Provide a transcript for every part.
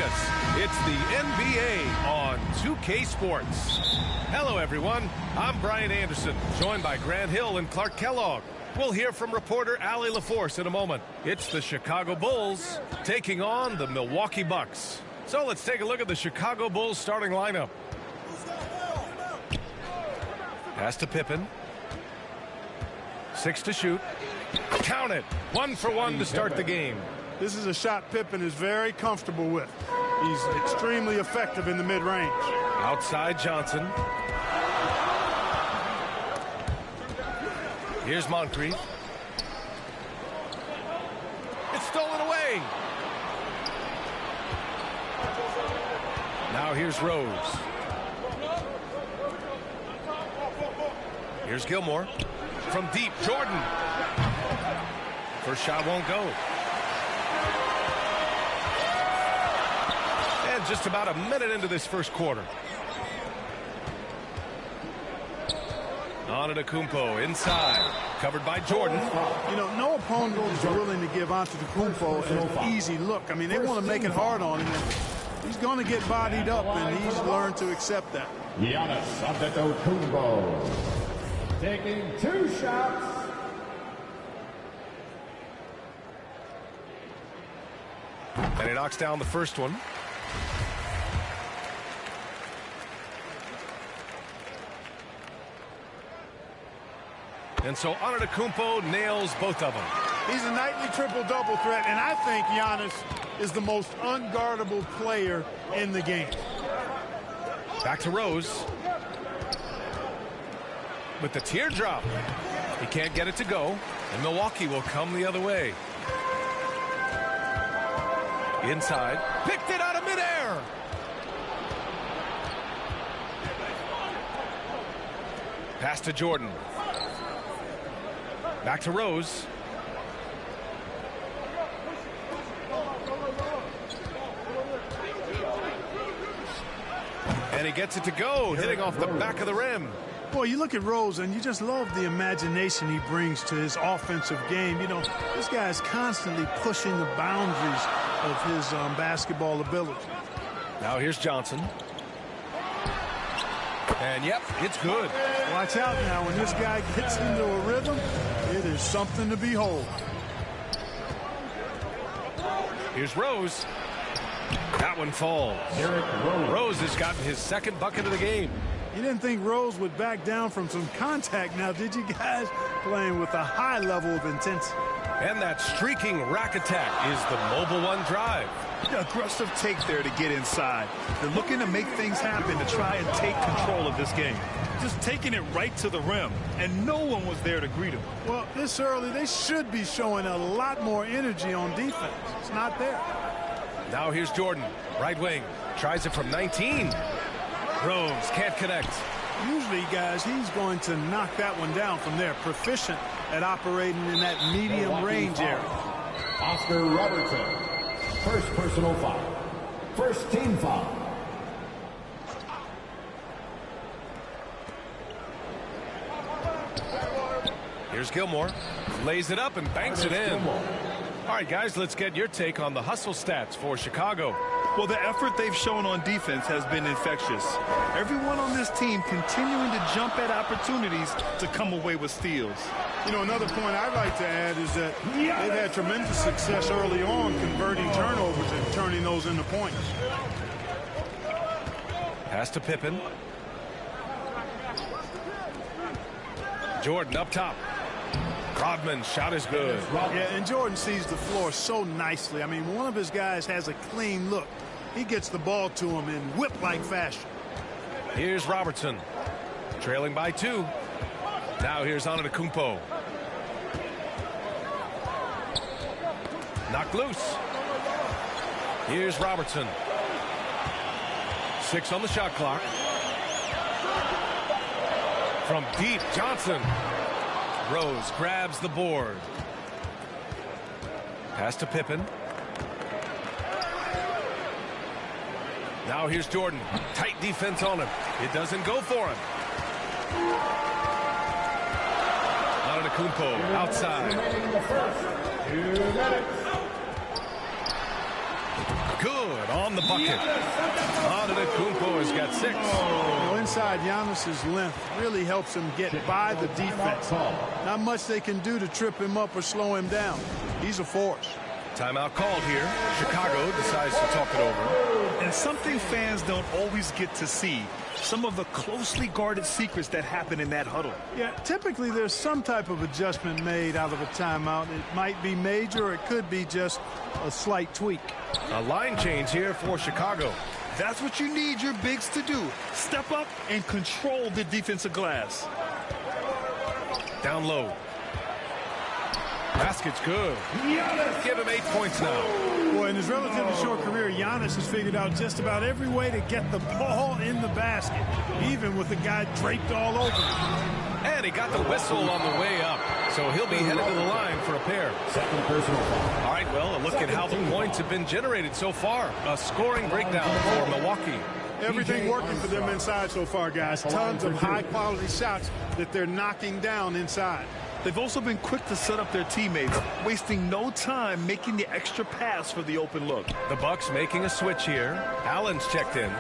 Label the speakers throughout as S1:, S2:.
S1: Giannis. It's the NBA on 2K Sports. Hello, everyone. I'm Brian Anderson, joined by Grant Hill and Clark Kellogg. We'll hear from reporter Allie LaForce in a moment. It's the Chicago Bulls taking on the Milwaukee Bucks. So let's take a look at the Chicago Bulls starting lineup. Pass to Pippen. 6 to shoot. Count it. 1 for 1 to start the game.
S2: This is a shot Pippen is very comfortable with. He's extremely effective in the mid-range.
S1: Outside Johnson. Here's Moncrief. It's stolen away. Now here's Rose. Here's Gilmore. From deep, Jordan. First shot won't go. And just about a minute into this first quarter. Antetokounmpo inside. Covered by Jordan.
S2: You know, no opponent is willing to give Antetokounmpo an easy look. I mean, they want to make it hard on him. He's going to get bodied up, and he's learned to accept that.
S3: Giannis Antetokounmpo taking 2 shots.
S1: And he knocks down the first one. And so Antetokounmpo nails both of them.
S2: He's a nightly triple-double threat, and I think Giannis is the most unguardable player in the game.
S1: Back to Rose. With the teardrop. He can't get it to go, and Milwaukee will come the other way. Inside. Picked it out of midair. Pass to Jordan. Back to Rose. And he gets it to go, hitting off the back of the rim.
S2: Boy, you look at Rose, and you just love the imagination he brings to his offensive game. You know, this guy is constantly pushing the boundaries of his basketball ability.
S1: Now here's Johnson. And, yep, it's good.
S2: Watch out now. When this guy gets into a rhythm, it is something to behold.
S1: Here's Rose. That one falls. Rose has gotten his second bucket of the game.
S2: You didn't think Rose would back down from some contact now, did you guys? Playing with a high level of intensity.
S1: And that streaking rack attack is the Mobile One drive.
S4: Aggressive take there to get inside. They're looking to make things happen to try and take control of this game. Just taking it right to the rim, and no one was there to greet him.
S2: Well, this early, they should be showing a lot more energy on defense. It's not there.
S1: Now here's Jordan, right wing. Tries it from 19. Rose can't connect.
S2: Usually, guys, he's going to knock that one down from there. Proficient at operating in that medium range area.
S3: Oscar Robertson. First personal foul. First team foul.
S1: Here's Gilmore. Lays it up and banks it in. All right, guys, let's get your take on the hustle stats for Chicago.
S4: Well, the effort they've shown on defense has been infectious. Everyone on this team continuing to jump at opportunities to come away with steals.
S2: You know, another point I'd like to add is that they've had tremendous success early on converting turnovers and turning those into points.
S1: Pass to Pippen. Jordan up top. Rodman's shot is good.
S2: Yeah, and Jordan sees the floor so nicely. I mean, one of his guys has a clean look. He gets the ball to him in whip-like fashion.
S1: Here's Robertson. Trailing by 2. Now here's Antetokounmpo. Knocked loose. Here's Robertson. 6 on the shot clock. From deep, Johnson. Rose grabs the board. Pass to Pippen. Now here's Jordan. Tight defense on him. It doesn't go for him. Antetokounmpo outside.
S3: Remaining in the first 2 minutes.
S1: Good Good on the bucket. Antetokounmpo has got 6.
S2: Well, inside, Giannis's length really helps him get by the defense. Not much they can do to trip him up or slow him down. He's a force.
S1: Timeout called here. Chicago decides to talk it over.
S4: And something fans don't always get to see, some of the closely guarded secrets that happen in that huddle.
S2: Yeah, typically there's some type of adjustment made out of a timeout. It might be major or it could be just a slight tweak.
S1: A line change here for Chicago.
S4: That's what you need your bigs to do. Step up and control the defensive glass.
S1: Down low. Basket's good. Give him 8 points now.
S2: Boy, in his relatively short career, Giannis has figured out just about every way to get the ball in the basket, even with the guy draped all over him.
S1: And he got the whistle on the way up, so he'll be headed to the line for a pair.
S3: Second personal foul.
S1: All right, well, a look at how the points have been generated so far. A scoring breakdown for Milwaukee.
S2: Everything working for them inside so far, guys. Tons of high-quality shots that they're knocking down inside.
S4: They've also been quick to set up their teammates, wasting no time making the extra pass for the open look.
S1: The Bucks making a switch here. Allen's checked in.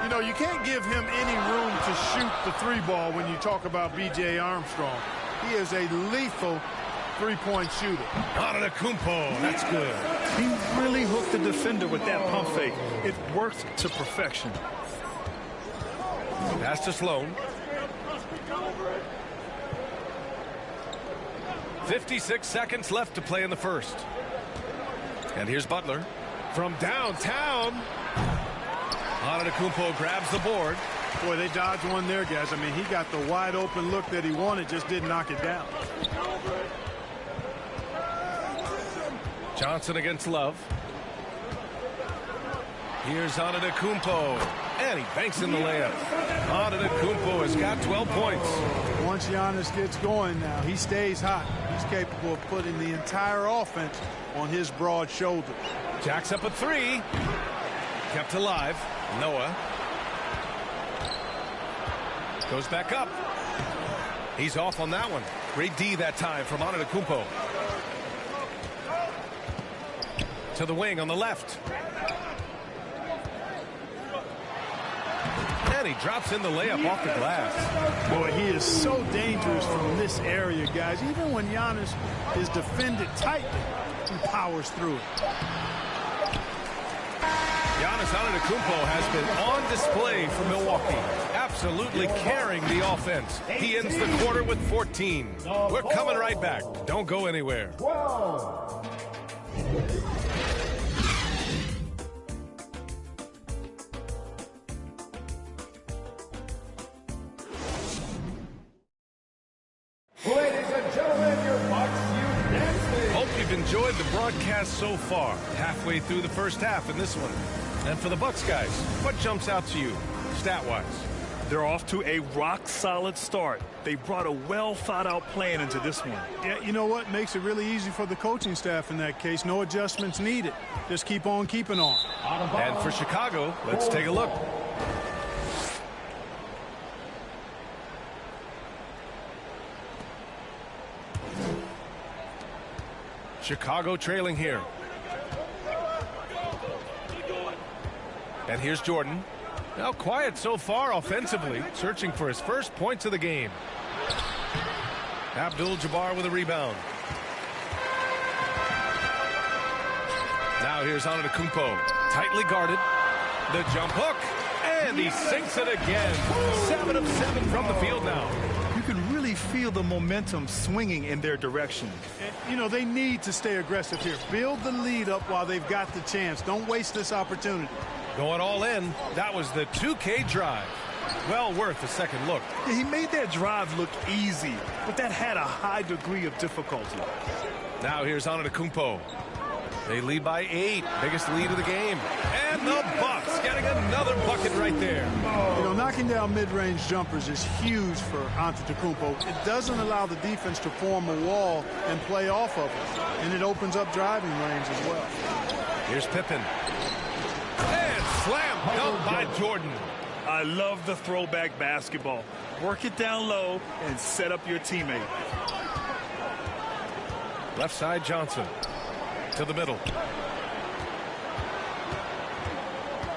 S2: You know, you can't give him any room to shoot the 3-ball when you talk about B.J. Armstrong. He is a lethal three-point shooter.
S1: Antetokounmpo, that's good.
S4: He really hooked the defender with that pump fake. It worked to perfection.
S1: Pass to Sloan. 56 seconds left to play in the first. And here's Butler from downtown. Antetokounmpo grabs the board.
S2: Boy, they dodged one there, guys. I mean, he got the wide open look that he wanted, just didn't knock it down.
S1: Johnson against Love. Here's Antetokounmpo. And he banks in the layup. Antetokounmpo has got 12 points.
S2: Once Giannis gets going now, he stays hot. He's capable of putting the entire offense on his broad shoulder.
S1: Jacks up a 3. Kept alive. Noah. Goes back up. He's off on that one. Great D that time from Antetokounmpo. To the wing on the left. And he drops in the layup off the glass.
S2: Boy, he is so dangerous from this area, guys. Even when Giannis is defended tightly, he powers through it.
S1: Giannis Antetokounmpo has been on display for Milwaukee, absolutely carrying the offense. He ends the quarter with 14. We're coming right back. Don't go anywhere.
S3: 12. Ladies and gentlemen, your Bucks unanimously.
S1: Hope you've enjoyed the broadcast so far. Halfway through the first half in this one. And for the Bucks guys, what jumps out to you, stat-wise?
S4: They're off to a rock-solid start. They brought a well-thought-out plan into this one.
S2: Yeah, you know what? Makes it really easy for the coaching staff in that case. No adjustments needed. Just keep on keeping on.
S1: And for Chicago, let's take a look. Chicago trailing here. And here's Jordan. Now quiet so far offensively, searching for his first points of the game. Abdul-Jabbar with a rebound. Now here's Antetokounmpo, tightly guarded. The jump hook, and he sinks it again. 7 of 7 from the field now.
S4: You can really feel the momentum swinging in their direction.
S2: And, you know, they need to stay aggressive here. Build the lead up while they've got the chance. Don't waste this opportunity.
S1: Going all in. That was the 2K drive. Well worth a second look.
S4: Yeah, he made that drive look easy, but that had a high degree of difficulty.
S1: Now here's Antetokounmpo. They lead by 8. Biggest lead of the game. And the Bucks getting another bucket right there.
S2: You know, knocking down mid-range jumpers is huge for Antetokounmpo. It doesn't allow the defense to form a wall and play off of it. And it opens up driving range as well.
S1: Here's Pippen. And slam dunk by Jordan.
S4: I love the throwback basketball. Work it down low and set up your teammate.
S1: Left side Johnson. To the middle.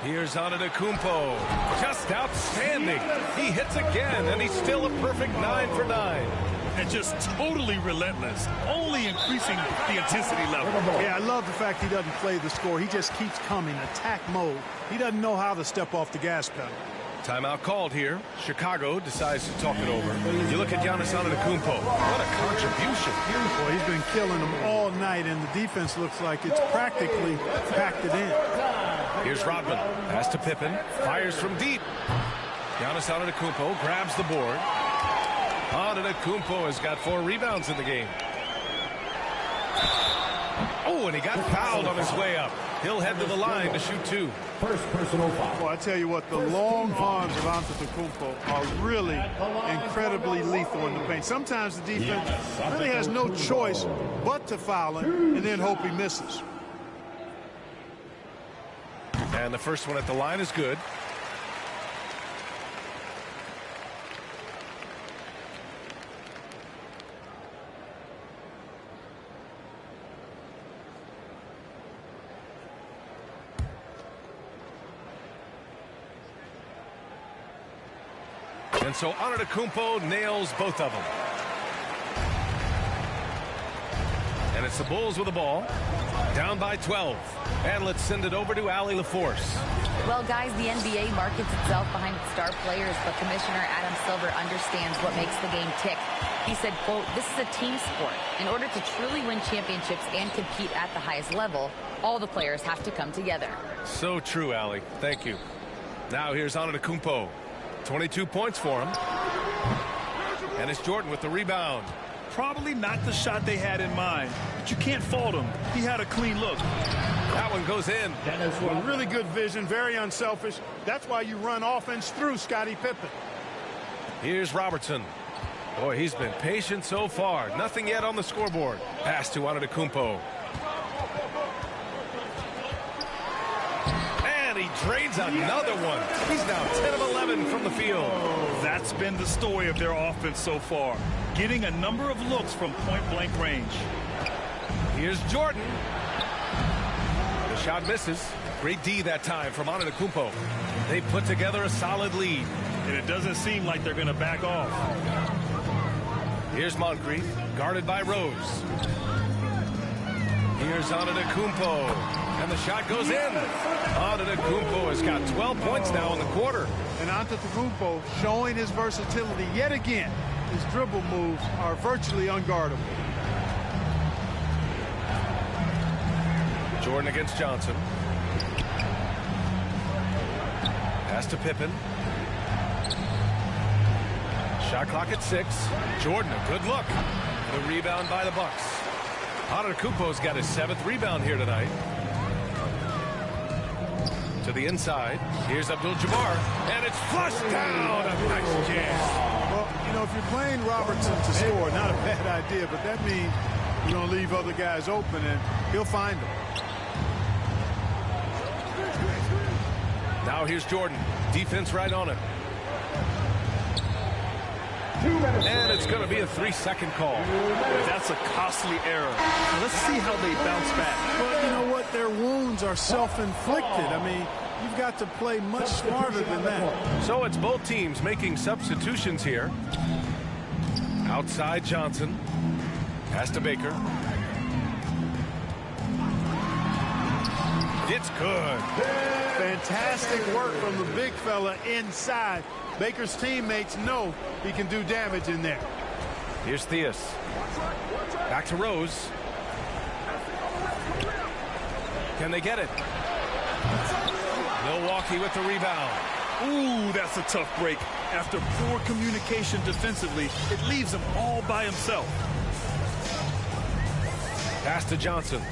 S1: Here's Antetokounmpo. Just outstanding. He hits again, and he's still a perfect 9 for 9.
S4: And just totally relentless, only increasing the intensity level.
S2: Yeah, I love the fact he doesn't play the score. He just keeps coming, attack mode. He doesn't know how to step off the gas pedal.
S1: Timeout called here. Chicago decides to talk it over. You look at Giannis Antetokounmpo. What a contribution.
S2: Boy, he's been killing them all night, and the defense looks like it's practically packed it in.
S1: Here's Rodman. Pass to Pippen. Fires from deep. Giannis Antetokounmpo grabs the board. Antetokounmpo has got 4 rebounds in the game. Oh, and he got fouled on his way up. He'll head to the line to shoot 2.
S3: First personal foul.
S2: Well, I tell you what, the long arms of Antetokounmpo are really incredibly lethal in the paint. Sometimes the defense really has no choice but to foul him and then hope he misses.
S1: And the first one at the line is good. And so Antetokounmpo nails both of them. And it's the Bulls with the ball. Down by 12. And let's send it over to Allie LaForce.
S5: Well, guys, the NBA markets itself behind its star players, but Commissioner Adam Silver understands what makes the game tick. He said, quote, "This is a team sport. In order to truly win championships and compete at the highest level, all the players have to come together."
S1: So true, Allie. Thank you. Now here's Antetokounmpo. 22 points for him. And it's Jordan with the rebound.
S4: Probably not the shot they had in mind, but you can't fault him. He had a clean look.
S1: That one goes in.
S2: Well, really good vision, very unselfish. That's why you run offense through Scottie Pippen.
S1: Here's Robertson. Boy, he's been patient so far. Nothing yet on the scoreboard. Pass to Antetokounmpo. And he drains another one. He's now 10 of 11 from the field.
S4: That's been the story of their offense so far. Getting a number of looks from point-blank range.
S1: Here's Jordan. The shot misses. Great D that time from Antetokounmpo. They put together a solid lead.
S4: And it doesn't seem like they're going to back off.
S1: Here's Moncrief, guarded by Rose. Here's Antetokounmpo. And the shot goes in. Antetokounmpo has got 12 points now in the quarter.
S2: And Antetokounmpo showing his versatility yet again. His dribble moves are virtually unguardable.
S1: Jordan against Johnson. Pass to Pippen. Shot clock at 6. Jordan, a good look. The rebound by the Bucks. Antetokounmpo's got his 7th rebound here tonight. To the inside. Here's Abdul-Jabbar. And it's flushed down. A nice jam.
S2: Well, you know, if you're playing Robertson to score, not a bad idea, but that means you're going to leave other guys open, and he'll find them.
S1: Now here's Jordan. Defense right on him. And it's going to be a 3-second call.
S4: That's a costly error. Now let's see how they bounce back.
S2: Well, you know what? Their wounds are self-inflicted. I mean, you've got to play much smarter than that.
S1: So it's both teams making substitutions here. Outside Johnson. Pass to Baker. It's good.
S2: Fantastic work from the big fella inside. Baker's teammates know he can do damage in there.
S1: Here's Theus. Back to Rose. Can they get it? Milwaukee with the rebound.
S4: Ooh, that's a tough break. After poor communication defensively, it leaves him all by himself.
S1: Pass to Johnson.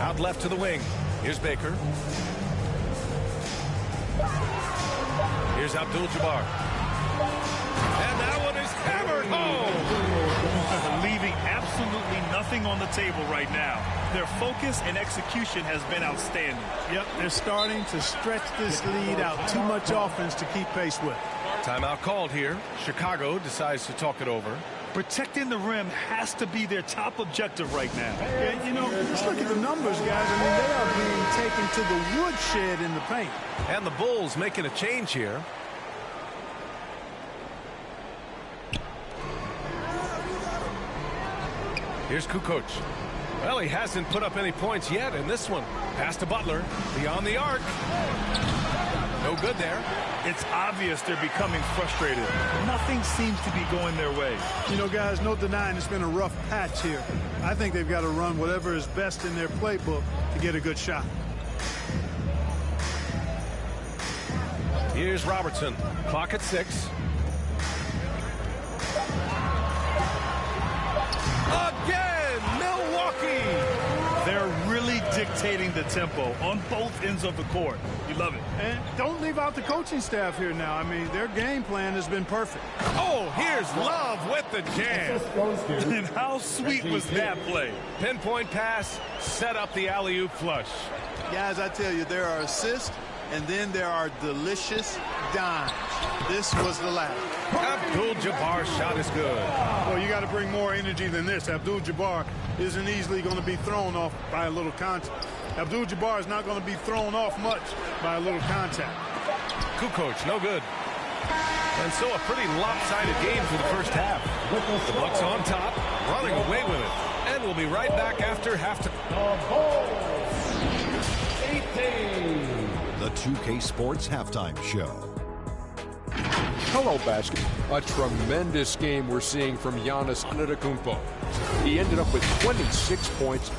S1: Out left to the wing. Here's Baker. Here's Abdul-Jabbar. And that one is hammered home.
S4: Leaving absolutely nothing on the table right now. Their focus and execution has been outstanding.
S2: Yep, they're starting to stretch this lead out. Too much offense to keep pace with.
S1: Timeout called here. Chicago decides to talk it over.
S4: Protecting the rim has to be their top objective right now.
S2: And, you know, just look at the numbers, guys. I mean, they are being taken to the woodshed in the paint.
S1: And the Bulls making a change here. Here's Kukoc. Well, he hasn't put up any points yet in this one. Pass to Butler. Beyond the arc. No good there.
S4: It's obvious they're becoming frustrated. Nothing seems to be going their way.
S2: You know, guys, no denying it's been a rough patch here. I think they've got to run whatever is best in their playbook to get a good shot.
S1: Here's Robertson. Clock at 6. Again, Milwaukee.
S4: They're really dictating the tempo on both ends of the court. You love it.
S2: And don't leave out the coaching staff here now. I mean, their game plan has been perfect.
S1: Oh, here's Love with the jam.
S4: And how sweet was that play?
S1: Pinpoint pass, set up the alley-oop flush.
S6: Guys, I tell you, there are assists, and then there are delicious dimes. This was the last.
S1: Abdul-Jabbar's shot is good.
S2: Well, you got to bring more energy than this. Abdul-Jabbar isn't easily going to be thrown off by a little contact. Abdul-Jabbar is not going to be thrown off much by a little contact.
S1: Kukoc, no good. And so a pretty lopsided game for the first half. The Bucks on top, running away with it. And we'll be right back after halftime.
S7: The 2K Sports Halftime Show.
S8: Hello, basketball. A tremendous game we're seeing from Giannis Antetokounmpo. He ended up with 26 points.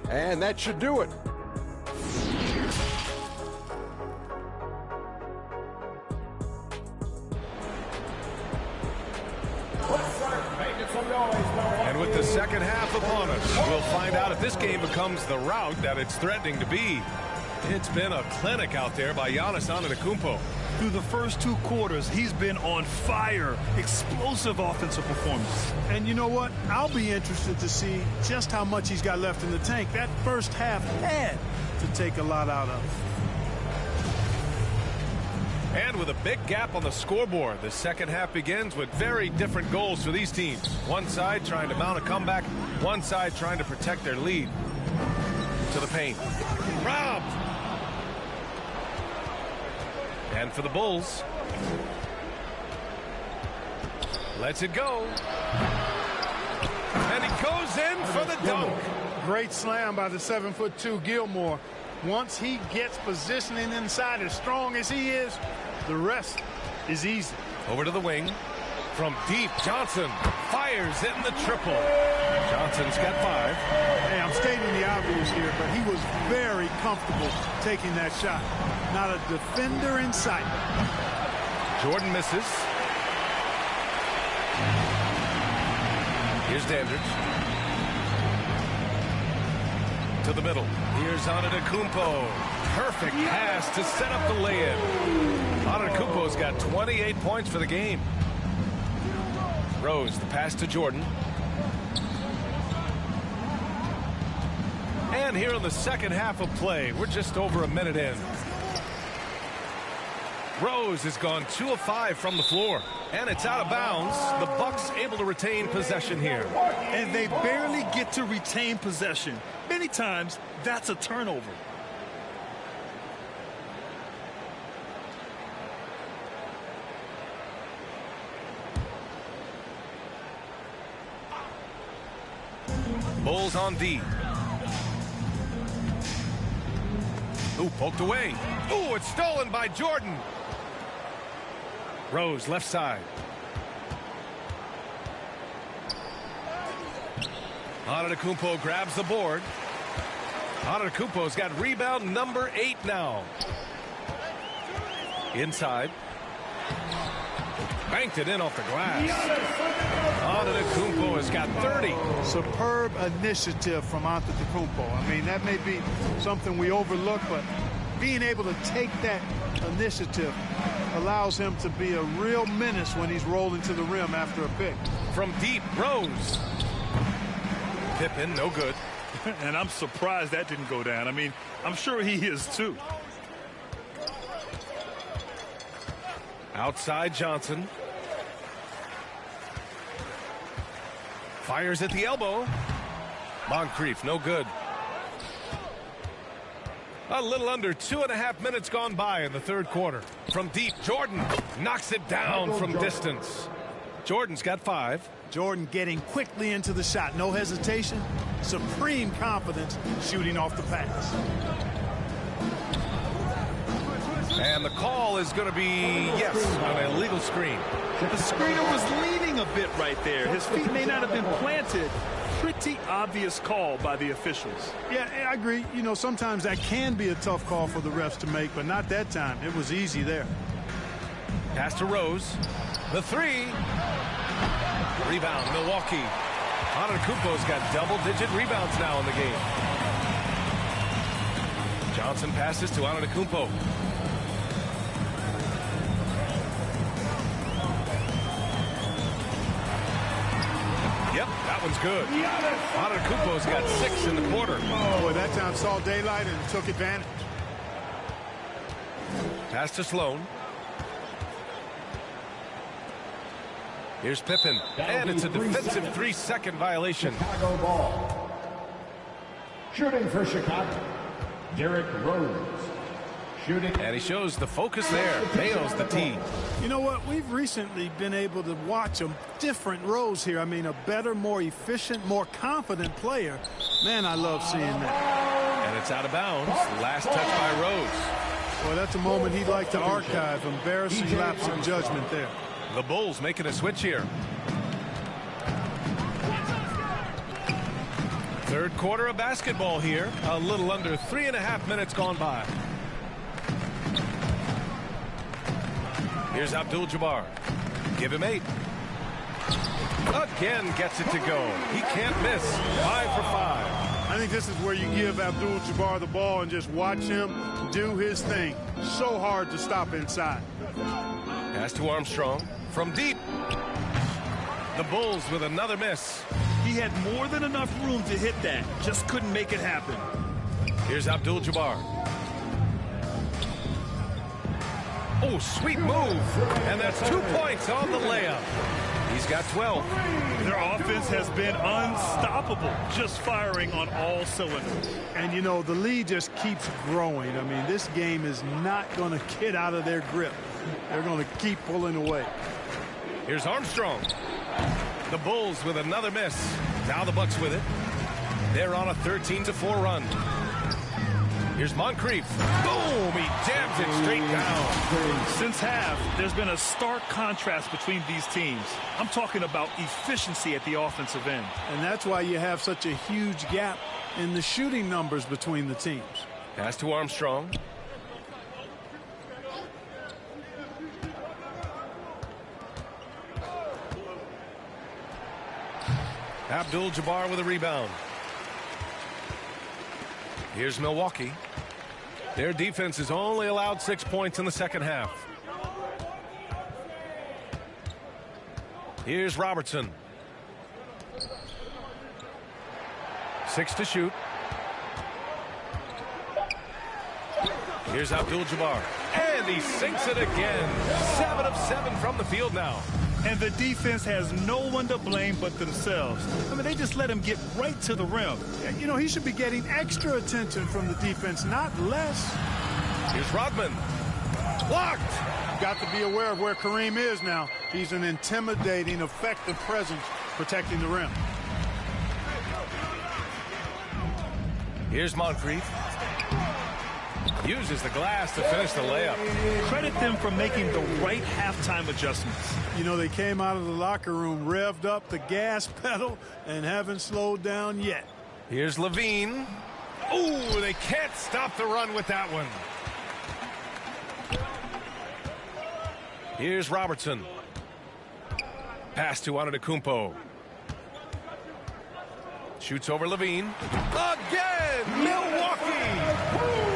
S8: And that should do it.
S1: And with the second half upon us, we'll find out if this game becomes the rout that it's threatening to be. It's been a clinic out there by Giannis Antetokounmpo.
S4: Through the first 2 quarters, he's been on fire. Explosive offensive performance.
S2: And you know what? I'll be interested to see just how much he's got left in the tank. That first half had to take a lot out of.
S1: And with a big gap on the scoreboard, the second half begins with very different goals for these teams. One side trying to mount a comeback, one side trying to protect their lead. To the paint. Robbed. And for the Bulls. Lets it go. And he goes in for the dunk.
S2: Great slam by the 7'2" Gilmore. Once he gets positioning inside as strong as he is, the rest is easy.
S1: Over to the wing. From deep, Johnson fires in the triple. Johnson's got 5.
S2: Hey, I'm stating the obvious here, but he was very comfortable taking that shot. Not a defender in sight.
S1: Jordan misses. Here's Dandridge. To the middle. Here's Antetokounmpo. Perfect pass to set up the lay-in. Antetokounmpo's got 28 points for the game. Rose, the pass to Jordan. And here in the second half of play, we're just over a minute in. Rose has gone 2 of 5 from the floor. And it's out of bounds. The Bucks able to retain possession here.
S4: And they barely get to retain possession. Many times, that's a turnover.
S1: Bulls on D. Ooh, poked away. Ooh, it's stolen by Jordan. Rose, left side. Antetokounmpo grabs the board. Antetokounmpo's got rebound number 8 now. Inside. Banked it in off the glass. Antetokounmpo has got 30.
S2: Superb initiative from Antetokounmpo. I mean, that may be something we overlook, but being able to take that initiative allows him to be a real menace when he's rolling to the rim after a pick.
S1: From deep, Rose. Pippen, no good.
S4: And I'm surprised that didn't go down. I mean, I'm sure he is too.
S1: Outside Johnson. Fires at the elbow. Moncrief, no good. A little under 2.5 minutes gone by in the third quarter. From deep, Jordan knocks it down from distance. Jordan's got 5.
S2: Jordan getting quickly into the shot. No hesitation. Supreme confidence shooting off the pass.
S1: And the call is going to be, yes, an illegal screen.
S4: The screener was leaning a bit right there. His feet may not have been planted. Pretty obvious call by the officials.
S2: Yeah, I agree. You know, sometimes that can be a tough call for the refs to make, but not that time. It was easy there.
S1: Pass to Rose. The 3. Rebound, Milwaukee. Antetokounmpo's got double-digit rebounds now in the game. Johnson passes to Antetokounmpo. Yep, that one's good. Antetokounmpo's got 6 in the quarter.
S2: Boy, that time saw daylight and took advantage.
S1: Pass to Sloan. Here's Pippen, and it's a defensive 3-second violation.
S3: Chicago ball. Shooting for Chicago, Derrick Rose. Shooting.
S1: And he shows the focus there. Nails the tee.
S2: You know what? We've recently been able to watch a different Rose here. I mean, a better, more efficient, more confident player. Man, I love seeing that.
S1: And it's out of bounds. Last touch by Rose.
S2: Well, that's a moment he'd like to archive. Embarrassing lapse of judgment there.
S1: The Bulls making a switch here. Third quarter of basketball here. A little under 3.5 minutes gone by. Here's Abdul-Jabbar. Give him 8. Again gets it to go. He can't miss. 5 for 5.
S2: I think this is where you give Abdul-Jabbar the ball and just watch him do his thing. So hard to stop inside.
S1: Pass to Armstrong. From deep. The Bulls with another miss.
S4: He had more than enough room to hit that. Just couldn't make it happen.
S1: Here's Abdul-Jabbar. Oh, sweet move. And that's 2 points on the layup. He's got 12.
S4: Their offense has been unstoppable, just firing on all cylinders.
S2: And, you know, the lead just keeps growing. I mean, this game is not going to get out of their grip. They're going to keep pulling away.
S1: Here's Armstrong. The Bulls with another miss. Now the Bucks with it. They're on a 13-4 run. Here's Moncrief. Boom! He jams it straight down.
S4: Since half, there's been a stark contrast between these teams. I'm talking about efficiency at the offensive end.
S2: And that's why you have such a huge gap in the shooting numbers between the teams.
S1: Pass to Armstrong. Abdul-Jabbar with a rebound. Here's Milwaukee. Their defense has only allowed 6 points in the second half. Here's Robertson. 6 to shoot. Here's Abdul-Jabbar. And he sinks it again. 7 of 7 from the field now.
S4: And the defense has no one to blame but themselves. I mean, they just let him get right to the rim.
S2: You know, he should be getting extra attention from the defense, not less.
S1: Here's Rodman. Blocked.
S2: Got to be aware of where Kareem is now. He's an intimidating, effective presence protecting the rim.
S1: Here's Moncrief. Uses the glass to finish the layup.
S4: Credit them for making the right halftime adjustments.
S2: You know, they came out of the locker room, revved up the gas pedal, and haven't slowed down yet.
S1: Here's Levine. Ooh, they can't stop the run with that one. Here's Robertson. Pass to Antetokounmpo. Shoots over Levine. Again! Milwaukee!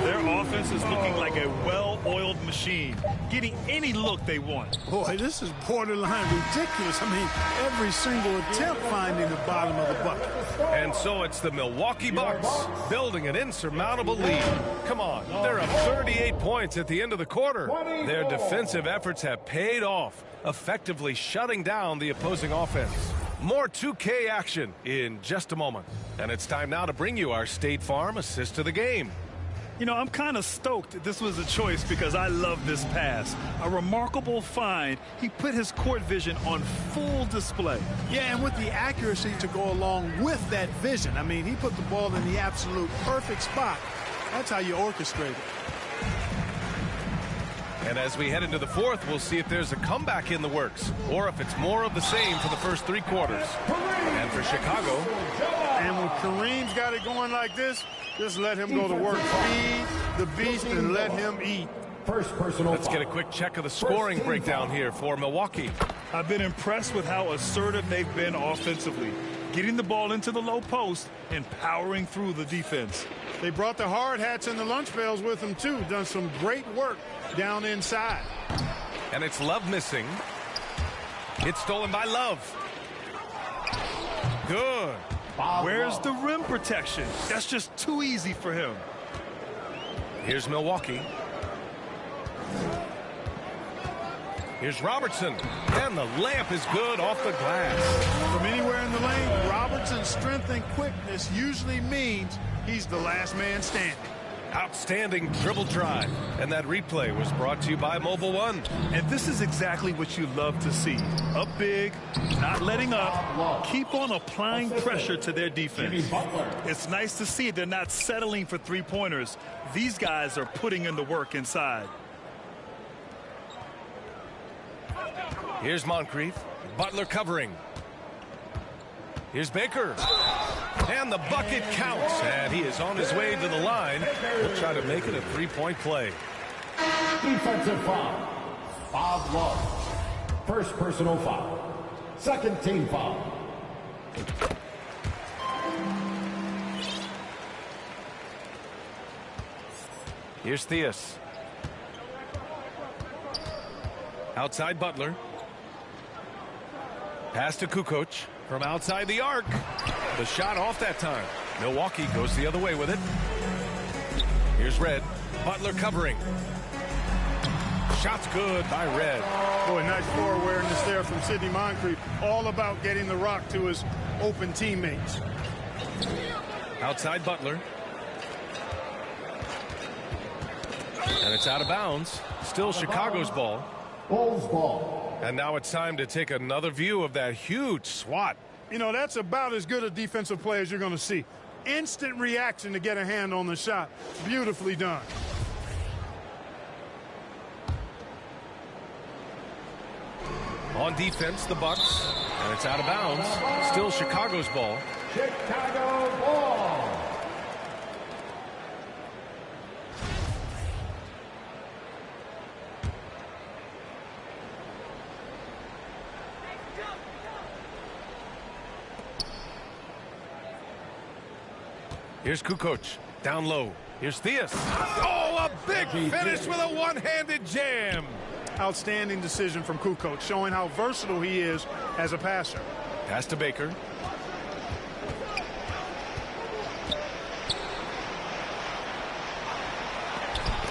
S4: Their offense is looking like a well-oiled machine, getting any look they want.
S2: Boy, this is borderline ridiculous. I mean, every single attempt finding the bottom of the bucket.
S1: And so it's the Milwaukee Bucks building an insurmountable lead. Come on, they're up 38 points at the end of the quarter. Their defensive efforts have paid off, effectively shutting down the opposing offense. More 2K action in just a moment. And it's time now to bring you our State Farm assist to the game.
S4: You know, I'm kind of stoked this was a choice because I love this pass. A remarkable find. He put his court vision on full display.
S2: Yeah, and with the accuracy to go along with that vision. I mean, he put the ball in the absolute perfect spot. That's how you orchestrate it.
S1: And as we head into the fourth, we'll see if there's a comeback in the works or if it's more of the same for the first 3 quarters. And for Chicago.
S2: And when Kareem's got it going like this, just let him go to work. Feed the beast and let him eat.
S3: First personal
S1: Let's get a quick check of the scoring breakdown here for Milwaukee.
S4: I've been impressed with how assertive they've been offensively, getting the ball into the low post and powering through the defense.
S2: They brought the hard hats and the lunch pails with them, too. Done some great work down inside.
S1: And it's Love missing. It's stolen by Love. Good.
S4: Where's the rim protection? That's just too easy for him.
S1: Here's Milwaukee. Here's Robertson. And the layup is good off the glass.
S2: From anywhere in the lane, Robertson's strength and quickness usually means he's the last man standing.
S1: Outstanding dribble drive. And that replay was brought to you by Mobile One.
S4: And this is exactly what you love to see. Up big, not letting up, keep on applying pressure to their defense. It's nice to see they're not settling for 3-pointers. These guys are putting in the work inside.
S1: Here's Moncrief. Butler covering. Here's Baker. And the bucket counts. And he is on his way to the line. He'll try to make it a 3-point play.
S3: Defensive foul. Bob Love. First personal foul. Second team foul.
S1: Here's Theus. Outside Butler. Pass to Kukoc from outside the arc. The shot off that time. Milwaukee goes the other way with it. Here's Red. Butler covering. Shot's good by Red.
S2: Boy, nice floor awareness there from Sidney Moncrief. All about getting the rock to his open teammates.
S1: Outside Butler. And it's out of bounds. Still Chicago's ball.
S3: Bulls ball.
S1: And now it's time to take another view of that huge swat.
S2: You know, that's about as good a defensive play as you're going to see. Instant reaction to get a hand on the shot. Beautifully done.
S1: On defense, the Bucks. And it's out of bounds. Still Chicago's ball.
S3: Chicago ball.
S1: Here's Kukoc. Down low. Here's Theus. Oh, a big finish with a one-handed jam.
S2: Outstanding decision from Kukoc, showing how versatile he is as a passer.
S1: Pass to Baker.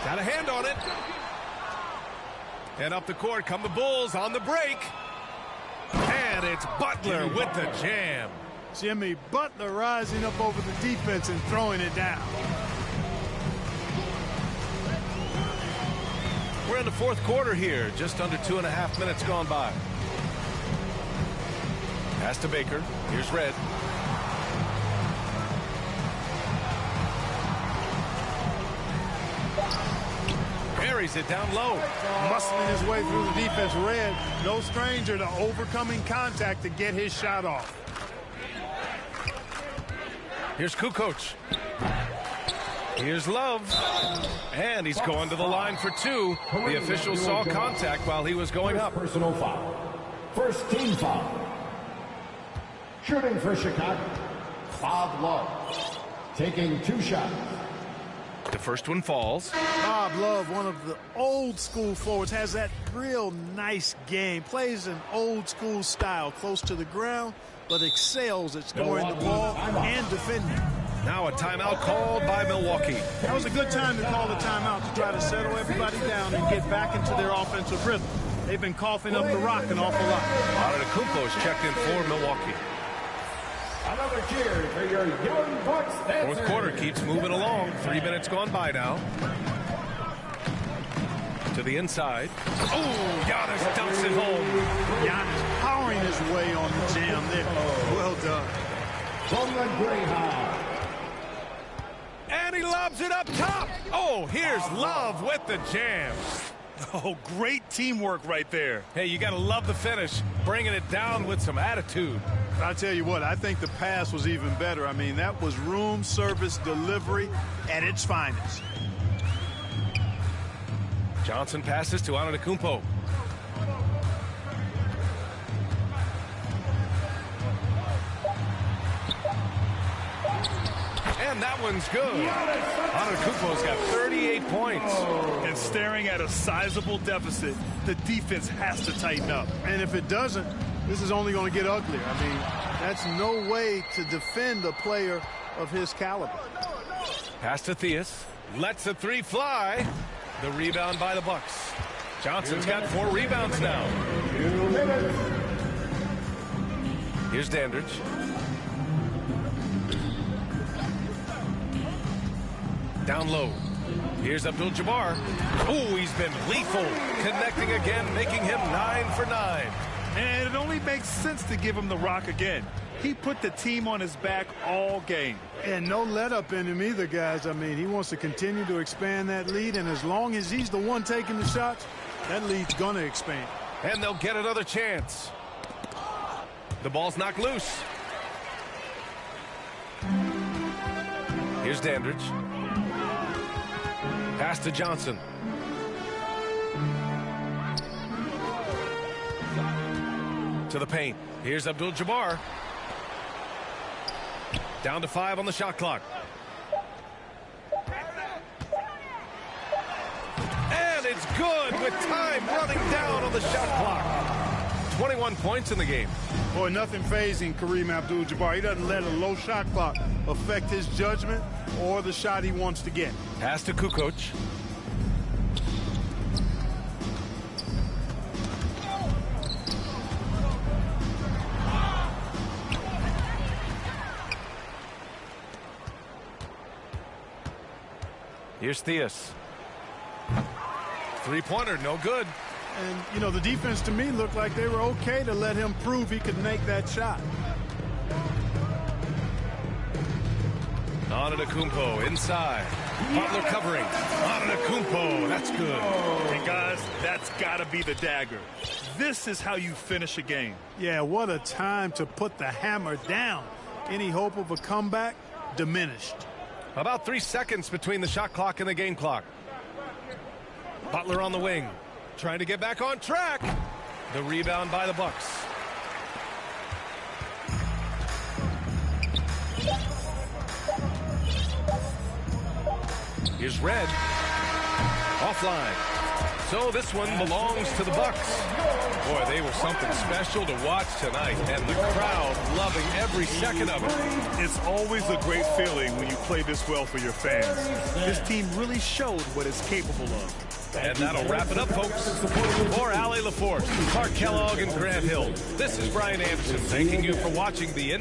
S1: Got a hand on it. And up the court come the Bulls on the break. And it's Butler with the jam.
S2: Jimmy Butler rising up over the defense and throwing it down.
S1: We're in the fourth quarter here. Just under 2.5 minutes gone by. Pass to Baker. Here's Red. Buries it down low.
S2: Muscling his way through the defense. Red, no stranger to overcoming contact to get his shot off.
S1: Here's Kukoc. Here's Love. And he's going to the line for 2. The official saw contact while he was going up.
S3: Personal foul. First team foul. Shooting for Chicago. Bob Love. Taking 2 shots.
S1: The first one falls.
S2: Bob Love, one of the old school forwards, has that real nice game. Plays an old school style, close to the ground, but excels at scoring the ball and defending.
S1: Now a timeout called by Milwaukee.
S2: That was a good time to call the timeout to try to settle everybody down and get back into their offensive rhythm. They've been coughing up the rock an awful lot.
S1: Antetokounmpo's checked in for Milwaukee.
S3: Another cheer for your young Bucks.
S1: Fourth quarter keeps moving along. 3 minutes gone by now. To the inside. Oh, Giannis dumps it home.
S2: Giannis powering his way on the jam there. Well done.
S3: From the Greyhound.
S1: And he lobs it up top. Oh, here's Love with the jam.
S4: Oh, great teamwork right there.
S1: Hey, you got to love the finish. Bringing it down with some attitude.
S6: I'll tell you what, I think the pass was even better. I mean, that was room service delivery at its finest.
S1: Johnson passes to Antetokounmpo. And that one's good. Antetokounmpo's got 38 points.
S4: And staring at a sizable deficit, the defense has to tighten up.
S2: And if it doesn't, this is only going to get uglier. I mean, that's no way to defend a player of his caliber.
S1: Pass to Theus. Lets the three fly. The rebound by the Bucks. Johnson's got 4 rebounds now. Here's Dandridge. Down low. Here's Abdul-Jabbar. Oh, he's been lethal. Connecting again, making him 9 for 9.
S4: And it only makes sense to give him the rock again. He put the team on his back all game.
S2: And no let up in him either, guys. I mean, he wants to continue to expand that lead, and as long as he's the one taking the shots, that lead's going to expand.
S1: And they'll get another chance. The ball's knocked loose. Here's Dandridge. Pass to Johnson. To the paint. Here's Abdul-Jabbar. Down to 5 on the shot clock. And it's good with time running down on the shot clock. 21 points in the game.
S2: Boy, nothing phasing Kareem Abdul-Jabbar. He doesn't let a low shot clock affect his judgment or the shot he wants to get.
S1: Pass to Kukoc. Here's Theus. Three-pointer, no good.
S2: And, you know, the defense to me looked like they were okay to let him prove he could make that shot.
S1: Antetokounmpo inside. Butler covering. Antetokounmpo, that's good.
S4: And guys, that's got to be the dagger. This is how you finish a game.
S2: Yeah, what a time to put the hammer down. Any hope of a comeback? Diminished.
S1: About 3 seconds between the shot clock and the game clock. Butler on the wing. Trying to get back on track. The rebound by the Bucks. Here's Red. Offline. So this one belongs to the Bucks. Boy, they were something special to watch tonight, and the crowd loving every second of it.
S4: It's always a great feeling when you play this well for your fans. This team really showed what it's capable of.
S1: And that'll wrap it up, folks. For Allie LaForce, Clark Kellogg, and Grant Hill, this is Brian Anderson thanking you for watching the